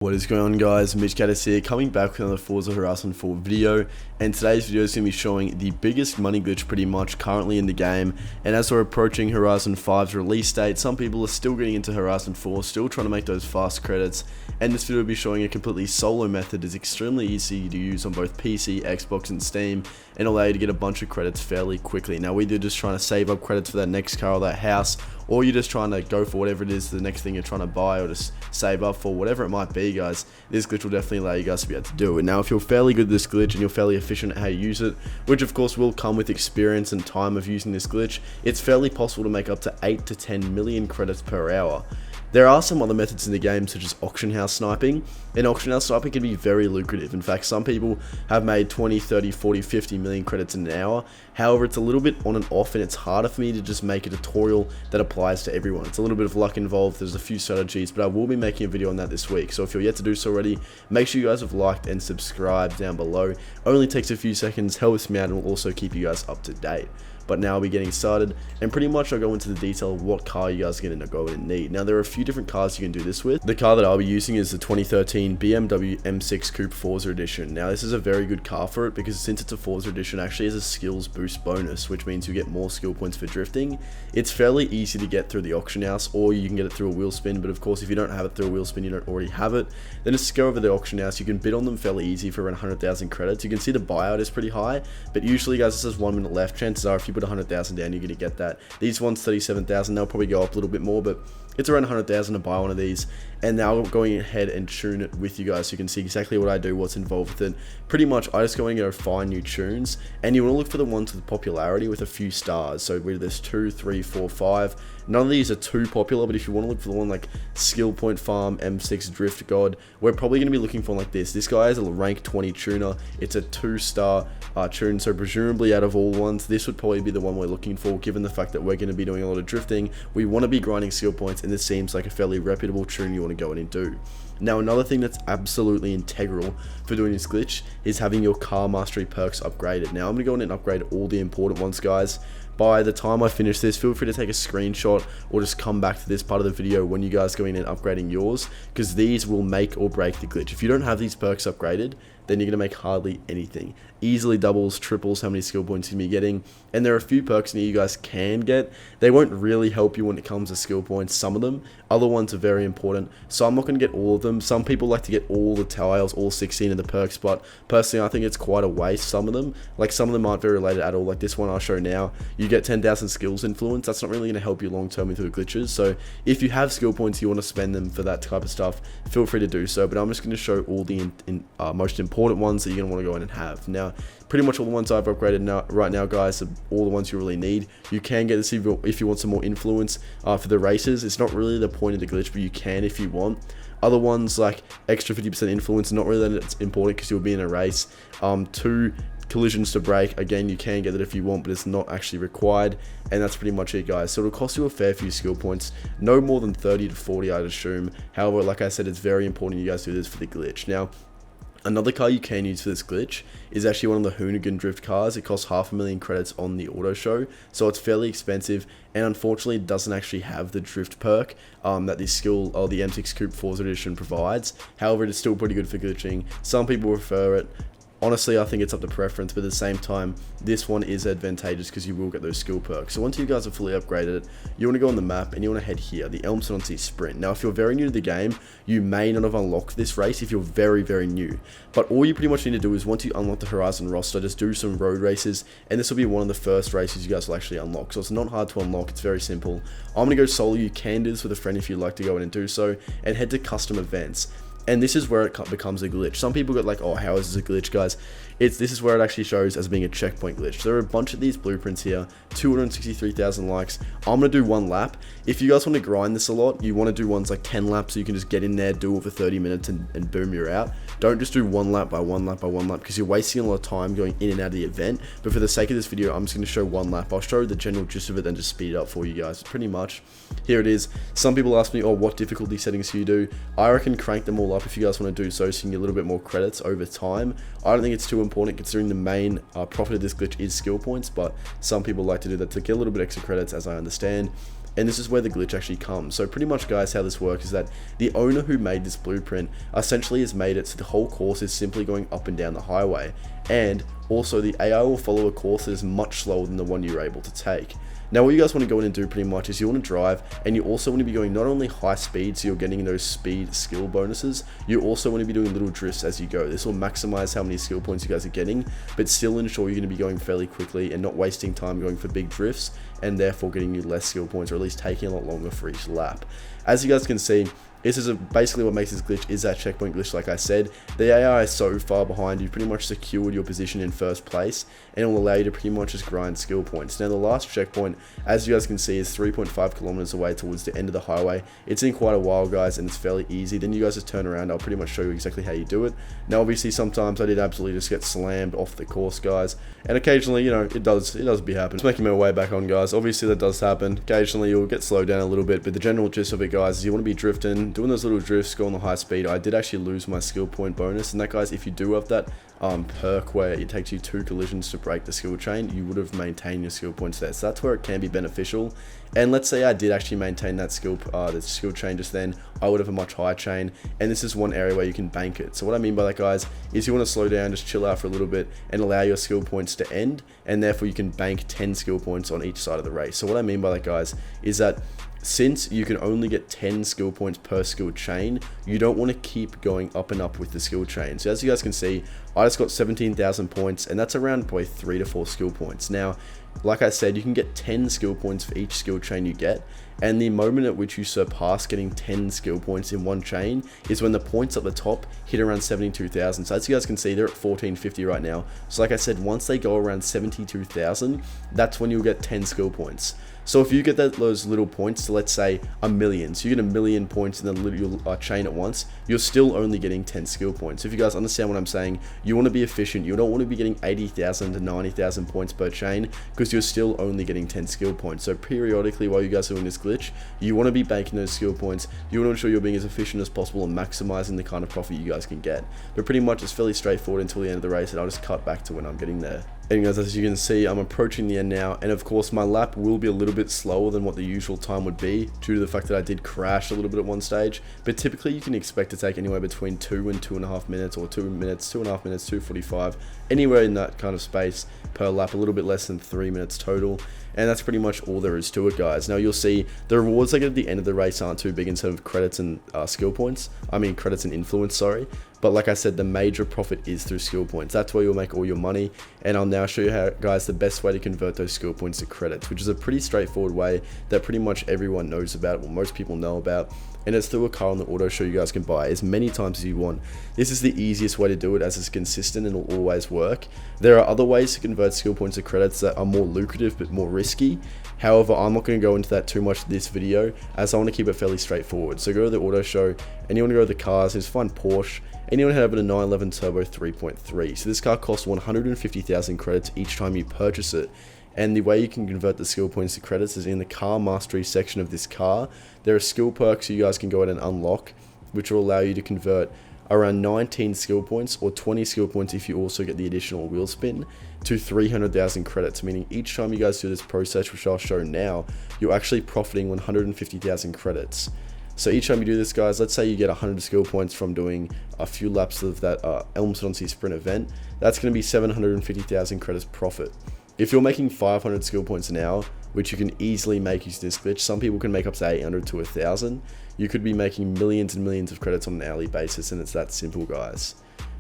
What is going on, guys? MitchCactus here, coming back with another Forza Horizon 4 video, and today's video is going to be showing the biggest money glitch pretty much currently in the game. And as we're approaching Horizon 5's release date, some people are still getting into Horizon 4, still trying to make those fast credits, and this video will be showing a completely solo method. Is extremely easy to use on both PC, Xbox and Steam, and allow you to get a bunch of credits fairly quickly. Now, whether you're just trying to save up credits for that next car or that house, or you're just trying to go for whatever it is, the next thing you're trying to buy or just save up for, whatever it might be, guys, this glitch will definitely allow you guys to be able to do it. Now, if you're fairly good at this glitch and you're fairly efficient at how you use it, which of course will come with experience and time of using this glitch, it's fairly possible to make up to 8 to 10 million credits per hour. There are some other methods in the game, such as auction house sniping, and auction house sniping can be very lucrative. In fact, some people have made 20, 30, 40, 50 million credits in an hour. However, it's a little bit on and off, and it's harder for me to just make a tutorial that applies to everyone. It's a little bit of luck involved, there's a few strategies, but I will be making a video on that this week. So if you're yet to do so already, make sure you guys have liked and subscribed down below. Only takes a few seconds, helps me out, and will also keep you guys up to date. But now I'll be getting started, and pretty much I'll go into the detail of what car you guys are going to go and need. Now, there are a few different cars you can do this with. The car that I'll be using is the 2013 BMW M6 Coupe Forza Edition. Now, this is a very good car for it because since it's a Forza Edition, it actually has a skills boost bonus, which means you get more skill points for drifting. It's fairly easy to get through the auction house, or you can get it through a wheel spin, but of course, if you don't have it through a wheel spin, you don't already have it, then just go over the auction house. You can bid on them fairly easy for around 100,000 credits. You can see the buyout is pretty high, but usually, guys, this is 1 minute left. Chances are if you put 100,000 down, you're going to get that. These ones 37,000, they'll probably go up a little bit more, but it's around 100,000 to buy one of these. And now I'm going ahead and tune it with you guys so you can see exactly what I do, what's involved with it. Pretty much I just go and go find new tunes, and you want to look for the ones with popularity with a few stars. So whether there's 2, 3, 4, 5, none of these are too popular, but if you want to look for the one like Skill Point Farm, M6 Drift God, we're probably going to be looking for like this. This guy is a rank 20 tuner. It's a 2-star tune, so presumably out of all ones, this would probably be the one we're looking for, given the fact that we're going to be doing a lot of drifting. We want to be grinding skill points, and this seems like a fairly reputable tune you want to go in and do. Now, another thing that's absolutely integral for doing this glitch is having your car mastery perks upgraded. Now, I'm going to go in and upgrade all the important ones, guys. By the time I finish this, feel free to take a screenshot or just come back to this part of the video when you guys go in and upgrading yours, because these will make or break the glitch. If you don't have these perks upgraded, then you're going to make hardly anything. Easily doubles, triples how many skill points you're going to be getting. And there are a few perks that you guys can get. They won't really help you when it comes to skill points, some of them. Other ones are very important, so I'm not going to get all of them. Some people like to get all the tiles, all 16 of the perks, but personally I think it's quite a waste, some of them. Like, some of them aren't very related at all. Like this one I'll show now, you get 10,000 skills influence. That's not really going to help you long term with your glitches. So if you have skill points, you want to spend them for that type of stuff, feel free to do so. But I'm just going to show all the most important ones that you're going to want to go in and have. Now, pretty much all the ones I've upgraded right now, guys, are all the ones you really need. You can get this if you want some more influence for the races. It's not really the point of the glitch, but you can if you want. Other ones like extra 50% influence, not really that it's important because you'll be in a race. 2 collisions to break, again, you can get it if you want, but it's not actually required. And that's pretty much it, guys. So it'll cost you a fair few skill points, no more than 30 to 40, I'd assume. However, like I said, it's very important you guys do this for the glitch. Now, another car you can use for this glitch is actually one of the Hoonigan drift cars. It costs 500,000 credits on the auto show, so it's fairly expensive, and unfortunately it doesn't actually have the drift perk that the skill or the M6 Coupe Forza Edition provides. However, it is still pretty good for glitching. Some people prefer it. Honestly, I think it's up to preference, but at the same time, this one is advantageous because you will get those skill perks. So once you guys are fully upgraded, you want to go on the map and you want to head here, the Elmston Sprint. Now, if you're very new to the game, you may not have unlocked this race if you're very, very new. But all you pretty much need to do is once you unlock the Horizon roster, just do some road races, and this will be one of the first races you guys will actually unlock. So it's not hard to unlock, it's very simple. I'm going to go solo. You can do this with a friend if you'd like to go in and do so, and head to custom events. And this is where it becomes a glitch. Some people get like, oh, how is this a glitch, guys? This is where it actually shows as being a checkpoint glitch. There are a bunch of these blueprints here, 263,000 likes. I'm going to do 1 lap. If you guys want to grind this a lot, you want to do ones like 10 laps so you can just get in there, do it for 30 minutes and boom, you're out. Don't just do 1 lap by 1 lap by 1 lap because you're wasting a lot of time going in and out of the event. But for the sake of this video, I'm just going to show 1 lap. I'll show the general gist of it and just speed it up for you guys. Pretty much, here it is. Some people ask me, oh, what difficulty settings do you do? I reckon crank them all up if you guys want to do so you can get a little bit more credits over time. I don't think it's too important considering the main profit of this glitch is skill points, but some people like to do that to get a little bit extra credits, as I understand. and this is where the glitch actually comes. So pretty much, guys, how this works is that the owner who made this blueprint essentially has made it so the whole course is simply going up and down the highway, and also the AI will follow a course that is much slower than the one you're able to take. Now what you guys want to go in and do pretty much is you want to drive, and you also want to be going not only high speed, so you're getting those speed skill bonuses, you also want to be doing little drifts as you go. This will maximize how many skill points you guys are getting, but still ensure you're going to be going fairly quickly and not wasting time going for big drifts, and therefore getting you less skill points, or at least taking a lot longer for each lap. As you guys can see, this is basically what makes this glitch is that checkpoint glitch. Like I said, the AI is so far behind, you pretty much secured your position in first place, and it will allow you to pretty much just grind skill points. Now the last checkpoint, as you guys can see, is 3.5 kilometers away towards the end of the highway. It's in quite a while, guys, and it's fairly easy. Then you guys just turn around, I'll pretty much show you exactly how you do it. Now obviously sometimes I did absolutely just get slammed off the course, guys, and occasionally, you know, it does be happen. Just making my way back on, guys. Obviously that does happen. Occasionally you'll get slowed down a little bit, but the general gist of it, guys, is you want to be drifting, doing those little drifts, going the high speed. I did actually lose my skill point bonus, and that, guys, if you do have that perk where it takes you 2 collisions to break the skill chain, you would have maintained your skill points there. So that's where it can be beneficial. And let's say I did actually maintain that skill chain just then, I would have a much higher chain, and this is one area where you can bank it. So what I mean by that, guys, is you want to slow down, just chill out for a little bit, and allow your skill points to end, and therefore you can bank 10 skill points on each side of the race. So what I mean by that, guys, is that since you can only get 10 skill points per skill chain, you don't want to keep going up and up with the skill chain. So as you guys can see, I just got 17,000 points, and that's around probably 3 to 4 skill points. Now, like I said, you can get 10 skill points for each skill chain you get, and the moment at which you surpass getting 10 skill points in one chain is when the points at the top hit around 72,000. So as you guys can see, they're at 1450 right now. So like I said, once they go around 72,000, that's when you'll get 10 skill points. So if you get those little points to, let's say, 1,000,000, so you get 1,000,000 points in the little chain at once, you're still only getting 10 skill points. So if you guys understand what I'm saying, you want to be efficient. You don't want to be getting 80,000 to 90,000 points per chain, because you're still only getting 10 skill points. So periodically, while you guys are doing this glitch, you want to be banking those skill points. You want to ensure you're being as efficient as possible and maximizing the kind of profit you guys can get. But pretty much it's fairly straightforward until the end of the race, and I'll just cut back to when I'm getting there. And guys, as you can see, I'm approaching the end now, and of course my lap will be a little bit slower than what the usual time would be due to the fact that I did crash a little bit at one stage, but typically you can expect to take anywhere between 2 and 2.5 minutes, or 2 minutes, 2.5 minutes, 2:45, anywhere in that kind of space per lap, a little bit less than 3 minutes total. And that's pretty much all there is to it, guys. Now you'll see the rewards I get at the end of the race aren't too big in terms of credits and skill points. I mean credits and influence, sorry. But like I said, the major profit is through skill points. That's where you'll make all your money. And I'll now show you how, guys, the best way to convert those skill points to credits, which is a pretty straightforward way that pretty much everyone knows about, well, most people know about. And it's through a car on the auto show you guys can buy as many times as you want. This is the easiest way to do it, as it's consistent and will always work. There are other ways to convert skill points to credits that are more lucrative but more risky. However, I'm not going to go into that too much in this video, as I want to keep it fairly straightforward. So go to the auto show, and you want to go to the cars, and just find Porsche, and you want to head over to 911 Turbo 3.3. So this car costs 150,000 credits each time you purchase it. And the way you can convert the skill points to credits is in the car mastery section of this car. There are skill perks you guys can go ahead and unlock, which will allow you to convert around 19 skill points, or 20 skill points if you also get the additional wheel spin, to 300,000 credits, meaning each time you guys do this process, which I'll show now, you're actually profiting 150,000 credits. So each time you do this, guys, let's say you get 100 skill points from doing a few laps of that Elmsford Sprint event, that's going to be 750,000 credits profit. If you're making 500 skill points an hour, which you can easily make using this glitch, some people can make up to 800 to 1,000, you could be making millions and millions of credits on an hourly basis, and it's that simple, guys.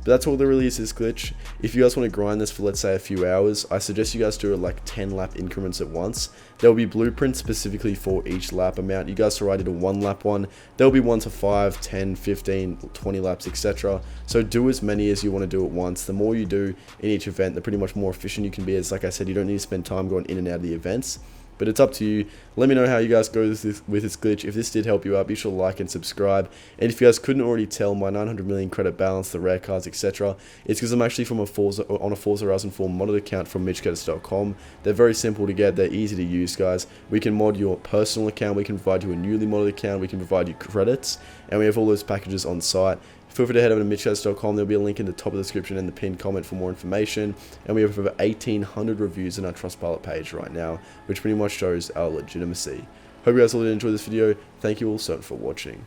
But that's all there really is this glitch. If you guys want to grind this for, let's say, a few hours, I suggest you guys do it like 10 lap increments at once. There will be blueprints specifically for each lap amount. You guys already did a 1 lap one. There will be 1 to 5, 10, 15, 20 laps, etc. So do as many as you want to do at once. The more you do in each event, the pretty much more efficient you can be. As like I said, you don't need to spend time going in and out of the events. But it's up to you. Let me know how you guys go with this glitch. If this did help you out, be sure to like and subscribe. And if you guys couldn't already tell, my 900 million credit balance, the rare cards, etc., it's because I'm actually from a Forza Horizon 4 modded account from MitchCactus.com. They're very simple to get. They're easy to use, guys. We can mod your personal account. We can provide you a newly modded account. We can provide you credits. And we have all those packages on site. Feel free to head over to MitchCactus.com. There'll be a link in the top of the description and the pinned comment for more information. And we have over 1,800 reviews on our Trustpilot page right now, which pretty much shows our legitimacy. Hope you guys all did enjoy this video. Thank you all so much for watching.